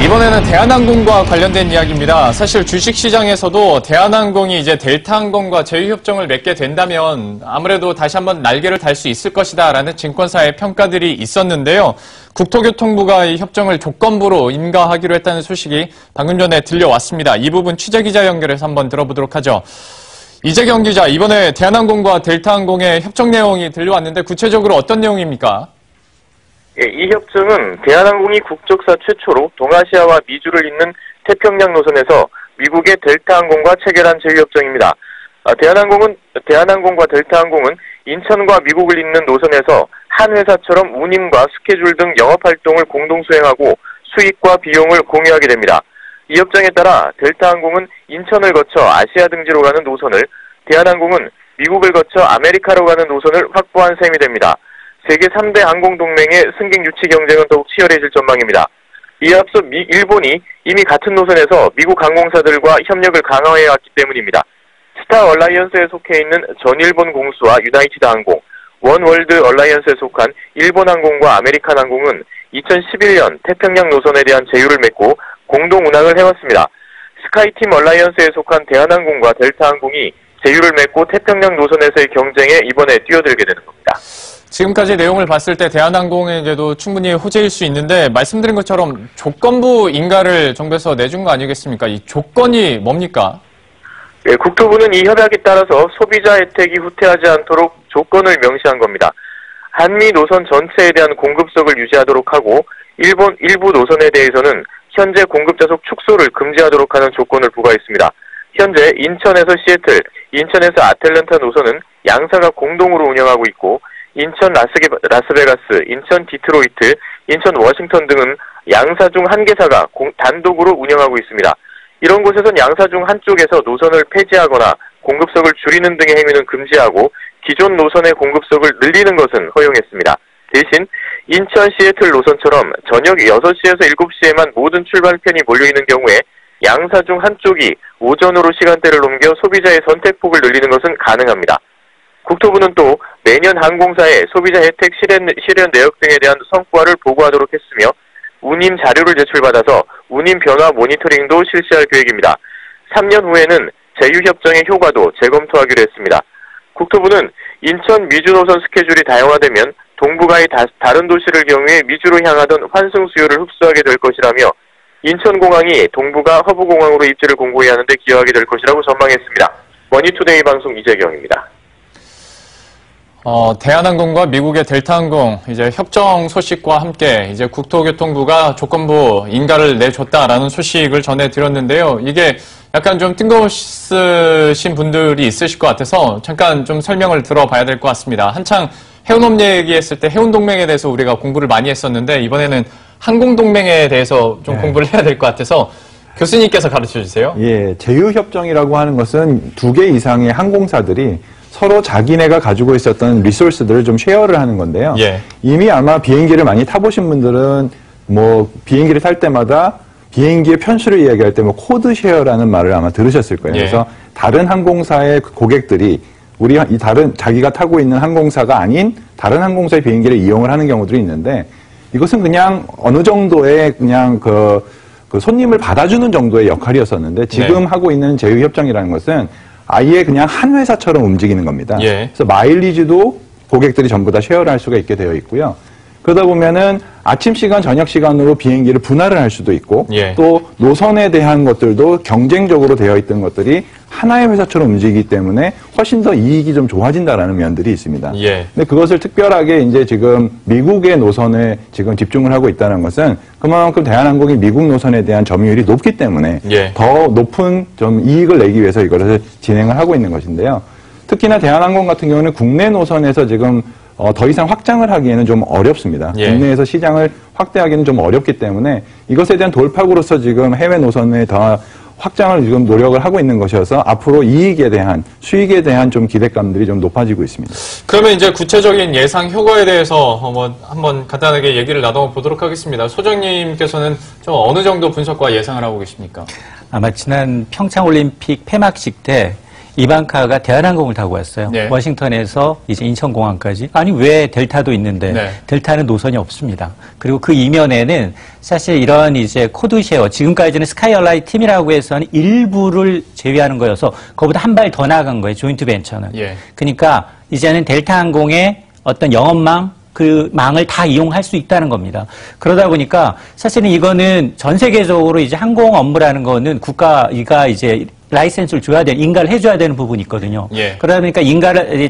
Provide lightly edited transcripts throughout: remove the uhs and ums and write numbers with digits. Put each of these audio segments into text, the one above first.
이번에는 대한항공과 관련된 이야기입니다. 사실 주식시장에서도 대한항공이 이제 델타항공과 제휴협정을 맺게 된다면 아무래도 다시 한번 날개를 달 수 있을 것이다라는 증권사의 평가들이 있었는데요. 국토교통부가 이 협정을 조건부로 인가하기로 했다는 소식이 방금 전에 들려왔습니다. 이 부분 취재기자 연결해서 한번 들어보도록 하죠. 이재경 기자, 이번에 대한항공과 델타항공의 협정 내용이 들려왔는데 구체적으로 어떤 내용입니까? 예, 이 협정은 대한항공이 국적사 최초로 동아시아와 미주를 잇는 태평양 노선에서 미국의 델타항공과 체결한 제휴협정입니다. 대한항공과 델타항공은 인천과 미국을 잇는 노선에서 한 회사처럼 운임과 스케줄 등 영업활동을 공동 수행하고 수익과 비용을 공유하게 됩니다. 이 협정에 따라 델타항공은 인천을 거쳐 아시아 등지로 가는 노선을, 대한항공은 미국을 거쳐 아메리카로 가는 노선을 확보한 셈이 됩니다. 세계 3대 항공동맹의 승객 유치 경쟁은 더욱 치열해질 전망입니다. 이에 앞서 일본이 이미 같은 노선에서 미국 항공사들과 협력을 강화해왔기 때문입니다. 스타 얼라이언스에 속해 있는 전일본 공수와 유나이티드 항공, 원월드 얼라이언스에 속한 일본 항공과 아메리칸 항공은 2011년 태평양 노선에 대한 제휴를 맺고 공동 운항을 해왔습니다. 스카이팀 얼라이언스에 속한 대한항공과 델타항공이 제휴를 맺고 태평양 노선에서의 경쟁에 이번에 뛰어들게 되는 겁니다. 지금까지 내용을 봤을 때 대한항공에게도 충분히 호재일 수 있는데 말씀드린 것처럼 조건부 인가를 정부에서 내준 거 아니겠습니까? 이 조건이 뭡니까? 네, 국토부는 이 협약에 따라서 소비자 혜택이 후퇴하지 않도록 조건을 명시한 겁니다. 한미 노선 전체에 대한 공급석을 유지하도록 하고 일부 노선에 대해서는 현재 공급 좌석 축소를 금지하도록 하는 조건을 부과했습니다. 현재 인천에서 시애틀, 인천에서 아틀랜타 노선은 양사가 공동으로 운영하고 있고 인천 라스베가스, 인천 디트로이트, 인천 워싱턴 등은 양사 중 한 개사가 단독으로 운영하고 있습니다. 이런 곳에선 양사 중 한쪽에서 노선을 폐지하거나 공급석을 줄이는 등의 행위는 금지하고 기존 노선의 공급석을 늘리는 것은 허용했습니다. 대신 인천 시애틀 노선처럼 저녁 6시에서 7시에만 모든 출발편이 몰려있는 경우에 양사 중 한쪽이 오전으로 시간대를 옮겨 소비자의 선택폭을 늘리는 것은 가능합니다. 국토부는 또 매년 항공사의 소비자 혜택 실현 내역 등에 대한 성과를 보고하도록 했으며 운임 자료를 제출받아서 운임 변화 모니터링도 실시할 계획입니다. 3년 후에는 제휴협정의 효과도 재검토하기로 했습니다. 국토부는 인천 미주 노선 스케줄이 다양화되면 동북아의 다른 도시를 경유해 미주로 향하던 환승 수요를 흡수하게 될 것이라며 인천공항이 동북아 허브공항으로 입지를 공고히 하는 데 기여하게 될 것이라고 전망했습니다. 머니투데이 방송 이재경입니다. 대한항공과 미국의 델타항공 이제 협정 소식과 함께 이제 국토교통부가 조건부 인가를 내줬다라는 소식을 전해드렸는데요. 이게 약간 좀 뜬금없으신 분들이 있으실 것 같아서 잠깐 좀 설명을 들어봐야 될 것 같습니다. 한창 해운업 얘기했을 때 해운동맹에 대해서 우리가 공부를 많이 했었는데 이번에는 항공동맹에 대해서 좀 공부를 해야 될 것 같아서 교수님께서 가르쳐 주세요. 예, 제휴협정이라고 하는 것은 2개 이상의 항공사들이 서로 자기네가 가지고 있었던 리소스들을 좀 쉐어를 하는 건데요. 예. 이미 아마 비행기를 많이 타보신 분들은 뭐 비행기를 탈 때마다 비행기의 편수를 이야기할 때 뭐 코드 쉐어라는 말을 아마 들으셨을 거예요. 예. 그래서 다른 항공사의 고객들이 자기가 타고 있는 항공사가 아닌 다른 항공사의 비행기를 이용을 하는 경우들이 있는데 이것은 그냥 어느 정도의 그냥 그 손님을 받아주는 정도의 역할이었었는데 지금 네. 하고 있는 제휴협정이라는 것은 아예 그냥 한 회사처럼 움직이는 겁니다. 예. 그래서 마일리지도 고객들이 전부 다 쉐어를 할 수가 있게 되어 있고요. 그러다 보면은 아침 시간, 저녁 시간으로 비행기를 분할을 할 수도 있고 예. 또 노선에 대한 것들도 경쟁적으로 되어 있던 것들이 하나의 회사처럼 움직이기 때문에 훨씬 더 이익이 좀 좋아진다라는 면들이 있습니다. 예. 근데 그것을 특별하게 이제 지금 미국의 노선에 지금 집중을 하고 있다는 것은 그만큼 대한항공이 미국 노선에 대한 점유율이 높기 때문에 예. 더 높은 좀 이익을 내기 위해서 이것을 진행을 하고 있는 것인데요. 특히나 대한항공 같은 경우는 국내 노선에서 지금 더 이상 확장을 하기에는 좀 어렵습니다. 예. 국내에서 시장을 확대하기는 좀 어렵기 때문에 이것에 대한 돌파구로서 지금 해외 노선에 더 확장을 지금 노력을 하고 있는 것이어서 앞으로 이익에 대한 수익에 대한 좀 기대감들이 좀 높아지고 있습니다. 그러면 이제 구체적인 예상 효과에 대해서 한번 간단하게 얘기를 나눠보도록 하겠습니다. 소장님께서는 좀 어느 정도 분석과 예상을 하고 계십니까? 아마 지난 평창올림픽 폐막식 때 이방카가 대한항공을 타고 왔어요. 네. 워싱턴에서 이제 인천공항까지. 아니 왜 델타도 있는데 네. 델타는 노선이 없습니다. 그리고 그 이면에는 사실 이런 이제 코드쉐어 지금까지는 스카이얼라인 팀이라고 해서는 일부를 제외하는 거여서 그거보다 한 발 더 나간 거예요. 조인트 벤처는. 예. 그러니까 이제는 델타항공의 어떤 영업망 그 망을 다 이용할 수 있다는 겁니다. 그러다 보니까 사실은 이거는 전 세계적으로 이제 항공 업무라는 거는 국가가 이제 라이센스를 줘야 되는, 인가를 해줘야 되는 부분이 있거든요. 예. 그러다 보니까 인가를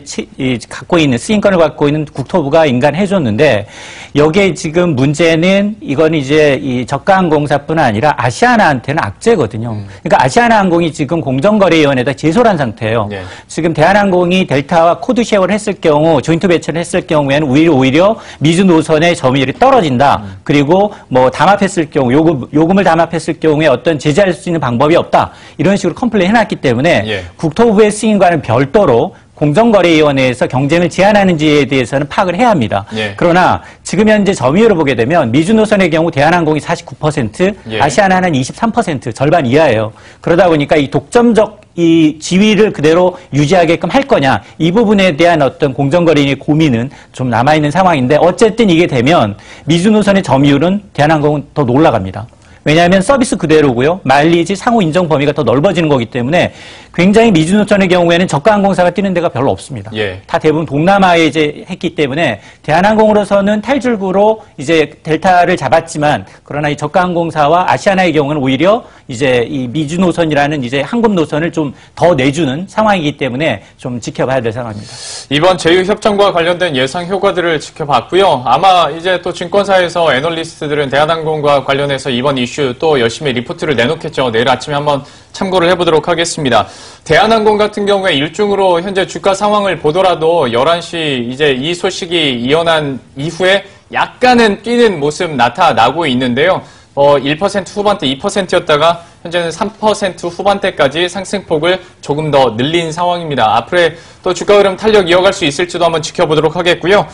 갖고 있는, 쓰임권을 갖고 있는 국토부가 인가를 해줬는데, 여기에 지금 문제는 이건 이제 이 저가항공사뿐 아니라 아시아나한테는 악재거든요. 그러니까 아시아나항공이 지금 공정거래위원회에다 제소를 한 상태예요. 예. 지금 대한항공이 델타와 코드쉐어를 했을 경우, 조인트 배치를 했을 경우에는 오히려 미주 노선의 점유율이 떨어진다. 그리고 뭐 담합했을 경우, 요금을 담합했을 경우에 어떤 제재할 수 있는 방법이 없다. 이런 식으로 컴플레인 해놨기 때문에 예. 국토부의 승인과는 별도로 공정거래위원회에서 경쟁을 제한하는지에 대해서는 파악을 해야 합니다. 예. 그러나 지금 현재 점유율을 보게 되면 미주 노선의 경우 대한항공이 49%, 예. 아시아나는 23%, 절반 이하예요. 그러다 보니까 이 독점적 이 지위를 그대로 유지하게끔 할 거냐, 이 부분에 대한 어떤 공정거래위의 고민은 좀 남아있는 상황인데, 어쨌든 이게 되면 미주 노선의 점유율은 대한항공은 더 올라갑니다. 왜냐하면 서비스 그대로고요. 마일리지 상호 인정 범위가 더 넓어지는 거기 때문에 굉장히 미주 노선의 경우에는 저가 항공사가 뛰는 데가 별로 없습니다. 예. 다 대부분 동남아에 이제 했기 때문에 대한항공으로서는 탈줄구로 이제 델타를 잡았지만, 그러나 이 저가 항공사와 아시아나의 경우는 오히려 이제 이 미주 노선이라는 이제 항공 노선을 좀 더 내주는 상황이기 때문에 좀 지켜봐야 될 상황입니다. 이번 제휴협정과 관련된 예상 효과들을 지켜봤고요. 아마 이제 또 증권사에서 애널리스트들은 대한항공과 관련해서 이번 이슈 또 열심히 리포트를 내놓겠죠. 내일 아침에 한번 참고를 해보도록 하겠습니다. 대한항공 같은 경우에 일중으로 현재 주가 상황을 보더라도 11시 이제 이 소식이 이어난 이후에 약간은 뛰는 모습 나타나고 있는데요. 1% 후반대 2%였다가 현재는 3% 후반대까지 상승폭을 조금 더 늘린 상황입니다. 앞으로의 또 주가 흐름 탄력 이어갈 수 있을지도 한번 지켜보도록 하겠고요.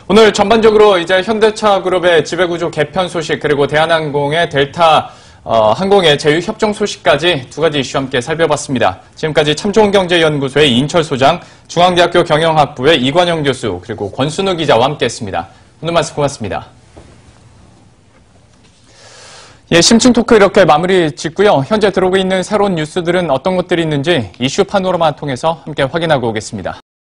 오늘 전반적으로 이제 현대차 그룹의 지배구조 개편 소식, 그리고 대한항공의 델타 항공의 제휴 협정 소식까지 두 가지 이슈 함께 살펴봤습니다. 지금까지 참좋은경제연구소의 이인철 소장, 중앙대학교 경영학부의 이관영 교수, 그리고 권순우 기자와 함께했습니다. 오늘 말씀 고맙습니다. 예, 심층 토크 이렇게 마무리 짓고요. 현재 들어오고 있는 새로운 뉴스들은 어떤 것들이 있는지 이슈 파노라마 통해서 함께 확인하고 오겠습니다.